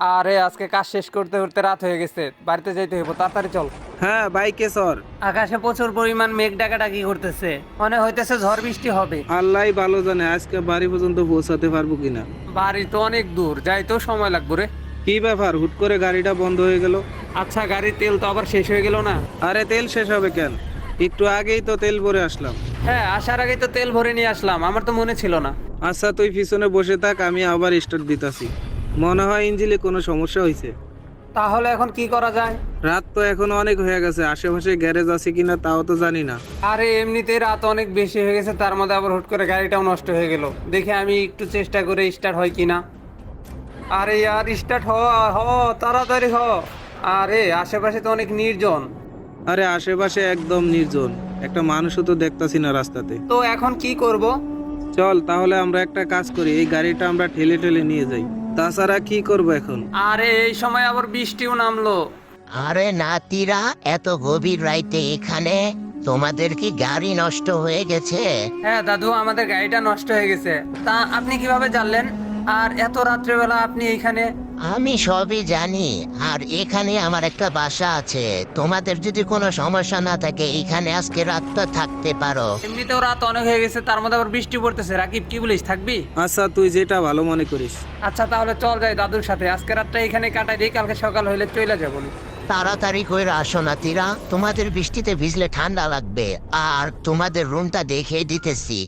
আরে আজকে কাজ শেষ করতে করতে রাত হয়ে গেছে, বাড়িতে যাইতে হইব, তাড়াতাড়ি চল। হ্যাঁ বাইকে সর। আকাশে প্রচুর পরিমাণ মেঘ ডাকাডাকি করতেছে, মনে হইতেছে ঝড় বৃষ্টি হবে। আল্লাহ ভালো জানে আজকে বাড়ি পর্যন্ত পৌঁছাতে পারবো কিনা। বাড়ি তো অনেক দূর, যাইতেও সময় লাগবে রে। কি ব্যাপার, হুট করে গাড়িটা বন্ধ হয়ে গেল? আচ্ছা, গাড়ির তেল তো আবার শেষ হয়ে গেল না? আরে তেল শেষ হবে কেন? একটু আগেই তো তেল ভরে আসলাম। হ্যাঁ, আসার আগেই তো তেল ভরে নিয়ে আসলাম, আমার তো মনে ছিল না। আচ্ছা তুই পিছনে বসে থাক, আমি আবার স্টার্ট দিতাছি। মনে হয় ইঞ্জিনে কোনো সমস্যা হয়েছে। তাহলে এখন কি করা যায়? রাত তো এখন অনেক হয়ে গেছে, আশেপাশে গ্যারেজ আছে কিনা তাও তো জানি না। আরে এমনিতেই রাত অনেক বেশি হয়ে গেছে, তার মধ্যে আবার হুট করে গাড়িটাও নষ্ট হয়ে গেল। দেখে আমি একটু চেষ্টা করে স্টার্ট হয় কিনা। আরে ইয়ার স্টার্ট হ, তাড়াতাড়ি হ। আরে আশেপাশে তো অনেক নির্জন। আরে আশেপাশে একদম নির্জন, একটা মানুষও তো দেখতাছি না রাস্তাতে। তো এখন কি করব? চল তাহলে আমরা একটা কাজ করি, এই গাড়িটা আমরা ঠেলে ঠেলে নিয়ে যাই। তাছাড়া কি করব এখন? আরে এই সময় আবার বৃষ্টিও নামলো। আরে নাতিরা, এত গভীর রাইতে এখানে? তোমাদের কি গাড়ি নষ্ট হয়ে গেছে? হ্যাঁ দাদু, আমাদের গাড়িটা নষ্ট হয়ে গেছে। তা আপনি কিভাবে জানলেন? আর এত রাত্রেবেলা আপনি এইখানে? আমি সবই জানি, আর এখানে আমার একটা বাসা আছে। তোমাদের যদি কোনো সমস্যা না থাকে এখানে আজকে রাতটা থাকতে পারো। এমনিতেও রাত অনেক হয়ে গেছে, তার মধ্যে আবার বৃষ্টি পড়তেছে। রাকিব, কি বলিস, থাকবি? আচ্ছা তুই যেটা ভালো মনে করিস। আচ্ছা তাহলে চল যাই দাদুর সাথে, আজকে রাতটা এখানে কাটাই দিই, কালকে সকাল হইলে চলে যাবো। তাড়াতাড়ি করে আসো নাতিরা, তোমাদের বৃষ্টিতে ভিজলে ঠান্ডা লাগবে। আর তোমাদের রুমটা দেখিয়ে দিতেছি,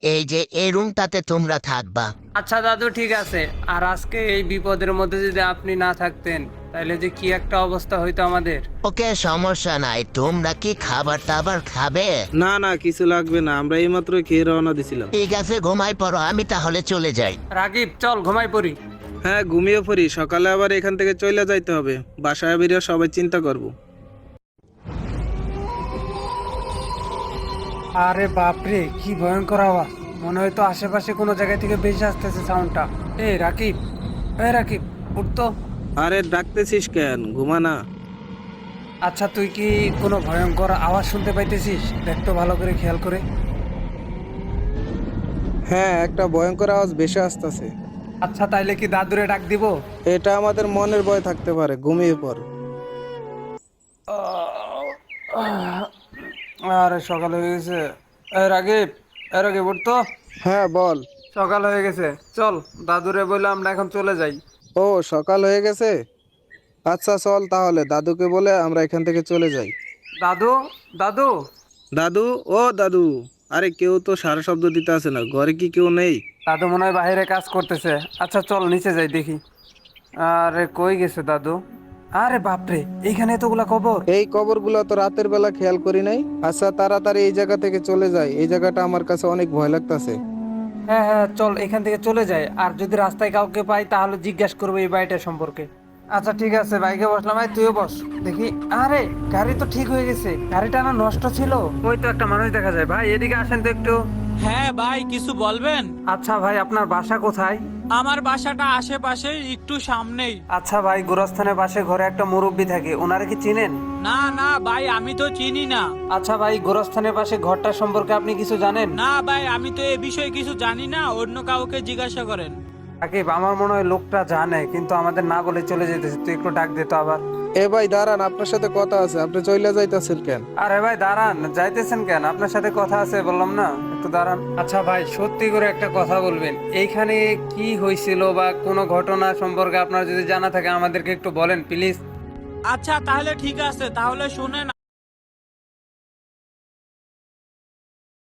এই যে এই রুমটাতে তোমরা থাকবা। আচ্ছা দাদু, ঠিক আছে। আর আজকে এই বিপদের মধ্যে যদি আপনি না থাকতেন, তাহলে যে কি একটা অবস্থা হইতো আমাদের। ওকে, সমস্যা নাই। তোমরা কি খাবার টাবার খাবে? না না, কিছু লাগবে না, আমরা এইমাত্র খেয়ে রওনা দিছিলাম। ঠিক আছে, ঘুমাই পড়ো, আমি তাহলে চলে যাই। রাকিব, চল ঘুমাই পড়ি। হ্যাঁ ঘুমিয়ে পড়ি, সকালে আবার এখান থেকে চলে যাইতে হবে। বাসায় বেরিয়ে সবাই চিন্তা করব। আরে বাপরে, কি ভয়ঙ্কর আওয়াজ! মনে হয় তো আশেপাশে কোনো জায়গা থেকে বেশি আসতেছে সাউন্ডটা। রাকিব, রাকিব, উঠতো। আরে ডাকতেছিস কেন, ঘুমা না। আচ্ছা, তুই কি কোনো ভয়ঙ্কর আওয়াজ শুনতে পাইতেছিস? দেখ তো ভালো করে, খেয়াল করে। হ্যাঁ, একটা ভয়ঙ্কর আওয়াজ বেশি আসতেছে। আচ্ছা, তাইলে কি দাদুরে ডাক দিব? এটা আমাদের মনের ভয় থাকতে পারে, ঘুমিয়ে পড়। আরে সকাল হয়ে গেছে। রাকিব, রাকিব, উঠতো। হ্যাঁ বল। সকাল হয়ে গেছে, চল দাদুরে বলে আমরা এখন চলে যাই। ও সকাল হয়ে গেছে, আচ্ছা চল তাহলে দাদুকে বলে আমরা এখান থেকে চলে যাই। দাদু, দাদু। দাদু, ও দাদু। আরে কেউ তো সারা শব্দ দিতে আসে না, ঘরে কি কেউ নেই? দাদু মনে হয় বাইরে কাজ করতেছে। আচ্ছা চল নিচে যাই দেখি। আরে কই গেছে দাদু? আরে বাপরে, এইখানে এতগুলা কবর! এই কবরগুলো তো রাতের বেলা খেয়াল করি নাই। আচ্ছা তাড়াতাড়ি এই জায়গা থেকে চলে যাই, এই জায়গাটা আমার কাছে অনেক ভয় লাগতাছে। হ্যাঁ হ্যাঁ, চল এখান থেকে চলে যাই। আর যদি রাস্তায় কাউকে পাই তাহলে জিজ্ঞাসা করবো এই বাড়িটা সম্পর্কে। আচ্ছা ঠিক আছে, বাইকে বসলাম, ভাই তুইও বস দেখি। আরে গাড়ি তো ঠিক হয়ে গেছে, গাড়িটা না নষ্ট ছিল। ওই তো একটা মানুষ দেখা যায়। ভাই এদিকে আসেন তো একটু। হ্যাঁ ভাই, কিছু বলবেন? আচ্ছা ভাই, আপনার বাসা কোথায়? আমার বাসাটা আশেপাশে, একটু সামনেই। আচ্ছা ভাই, গোরস্থানের পাশে ঘরে একটা মুরব্বি থাকে, ওনারা কি চিনেন? না না ভাই, আমি তো চিনি না। আচ্ছা ভাই, গোরস্থানের পাশে ঘরটা সম্পর্কে আপনি কিছু জানেন? না ভাই, আমি তো এ বিষয়ে কিছু জানি না, অন্য কাউকে জিজ্ঞাসা করেন। রাকিব, আমার মনে হয় লোকটা জানে, কিন্তু আমাদের না বলে চলে যেতেছে। তুই একটু ডাক দে তো আবার। এ ভাই দাঁড়ান, আপনার সাথে কথা আছে, আপনি চলে যাইতেছেন কেন? আরে ভাই দাঁড়ান, যাইতেছেন কেন? আপনার সাথে কথা আছে বললাম না, একটু দাঁড়ান। আচ্ছা ভাই, সত্যি করে একটা কথা বলবেন, এইখানে কি হয়েছিল বা কোনো ঘটনা সম্পর্কে আপনার যদি জানা থাকে আমাদেরকে একটু বলেন প্লিজ। আচ্ছা তাহলে ঠিক আছে, তাহলে শুনেন